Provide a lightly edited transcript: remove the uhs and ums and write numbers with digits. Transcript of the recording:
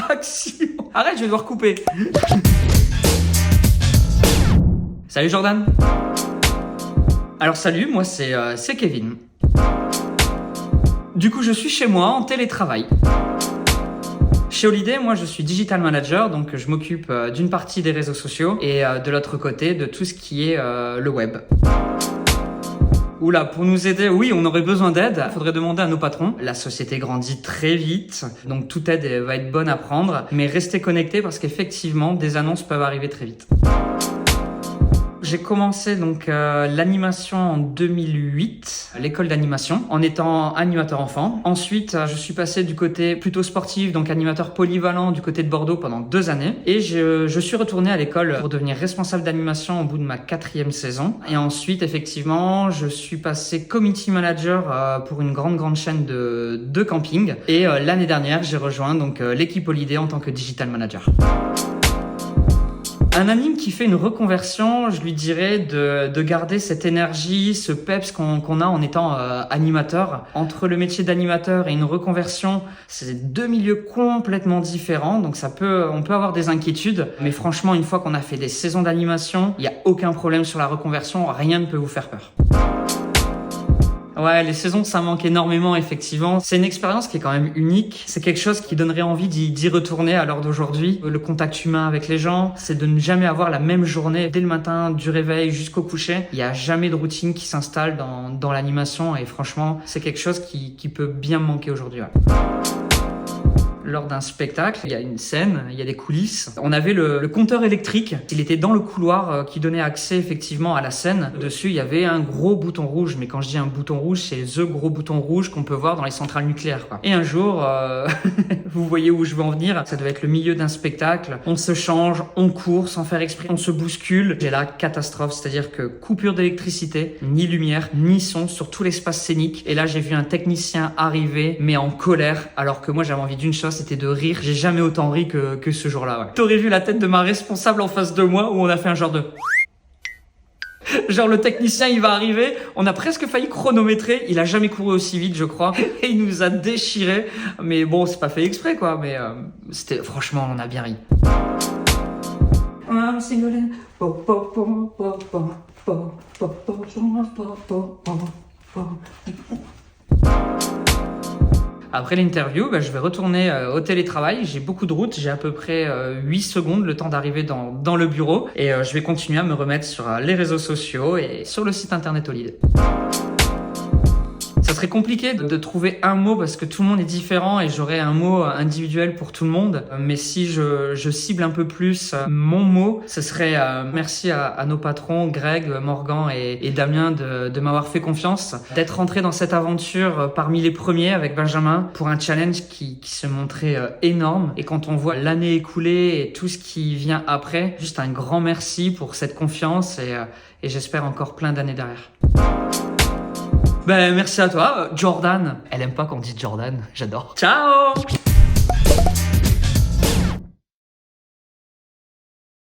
Action. Arrête, je vais devoir couper. Salut Jordan. Alors salut, moi c'est Kevin. Du coup, je suis chez moi en télétravail. Chez Holiday, moi je suis digital manager, donc je m'occupe d'une partie des réseaux sociaux et de l'autre côté de tout ce qui est le web. Oula, pour nous aider, oui, on aurait besoin d'aide. Il faudrait demander à nos patrons. La société grandit très vite, donc toute aide va être bonne à prendre. Mais restez connectés parce qu'effectivement, des annonces peuvent arriver très vite. J'ai commencé donc l'animation en 2008, l'école d'animation, en étant animateur enfant. Ensuite, je suis passé du côté plutôt sportif, donc animateur polyvalent du côté de Bordeaux pendant 2 années. Et je suis retourné à l'école pour devenir responsable d'animation au bout de ma 4e saison. Et ensuite, effectivement, je suis passé community manager pour une grande chaîne de camping. Et l'année dernière, j'ai rejoint donc l'équipe Holiday en tant que digital manager. Un anime qui fait une reconversion, je lui dirais de garder cette énergie, ce peps qu'on a en étant animateur. Entre le métier d'animateur et une reconversion, c'est 2 milieux complètement différents, donc on peut avoir des inquiétudes. Mais franchement, une fois qu'on a fait des saisons d'animation, il n'y a aucun problème sur la reconversion, rien ne peut vous faire peur. Ouais, les saisons, ça manque énormément, effectivement. C'est une expérience qui est quand même unique. C'est quelque chose qui donnerait envie d'y retourner à l'heure d'aujourd'hui. Le contact humain avec les gens, c'est de ne jamais avoir la même journée dès le matin, du réveil jusqu'au coucher. Il n'y a jamais de routine qui s'installe dans l'animation et franchement, c'est quelque chose qui peut bien me manquer aujourd'hui. Ouais. Lors d'un spectacle, il y a une scène, il y a des coulisses. On avait le compteur électrique. Il était dans le couloir qui donnait accès effectivement à la scène. Dessus, il y avait un gros bouton rouge. Mais quand je dis un bouton rouge, c'est the gros bouton rouge qu'on peut voir dans les centrales nucléaires, quoi. Et un jour, vous voyez où je veux en venir. Ça devait être le milieu d'un spectacle. On se change, on court sans faire exprès, on se bouscule. J'ai la catastrophe, c'est-à-dire que coupure d'électricité, ni lumière, ni son sur tout l'espace scénique. Et là, j'ai vu un technicien arriver, mais en colère, alors que moi, j'avais envie d'une chose, c'était de rire. J'ai jamais autant ri que ce jour-là, ouais. T'aurais vu la tête de ma responsable en face de moi où on a fait un genre de... Genre le technicien il va arriver, on a presque failli chronométrer, il a jamais couru aussi vite je crois, et il nous a déchiré. Mais bon, c'est pas fait exprès quoi, mais c'était... Franchement, on a bien ri. Après l'interview, je vais retourner au télétravail. J'ai beaucoup de route, j'ai à peu près 8 secondes le temps d'arriver dans le bureau. Et je vais continuer à me remettre sur les réseaux sociaux et sur le site internet Holiday. Ça serait compliqué de trouver un mot parce que tout le monde est différent et j'aurais un mot individuel pour tout le monde. Mais si je cible un peu plus mon mot, ce serait merci à nos patrons Greg, Morgan et Damien de m'avoir fait confiance, d'être rentré dans cette aventure parmi les premiers avec Benjamin pour un challenge qui se montrait énorme. Et quand on voit l'année écoulée et tout ce qui vient après, juste un grand merci pour cette confiance et j'espère encore plein d'années derrière. Merci à toi, Jordan. Elle aime pas qu'on dise Jordan, j'adore. Ciao!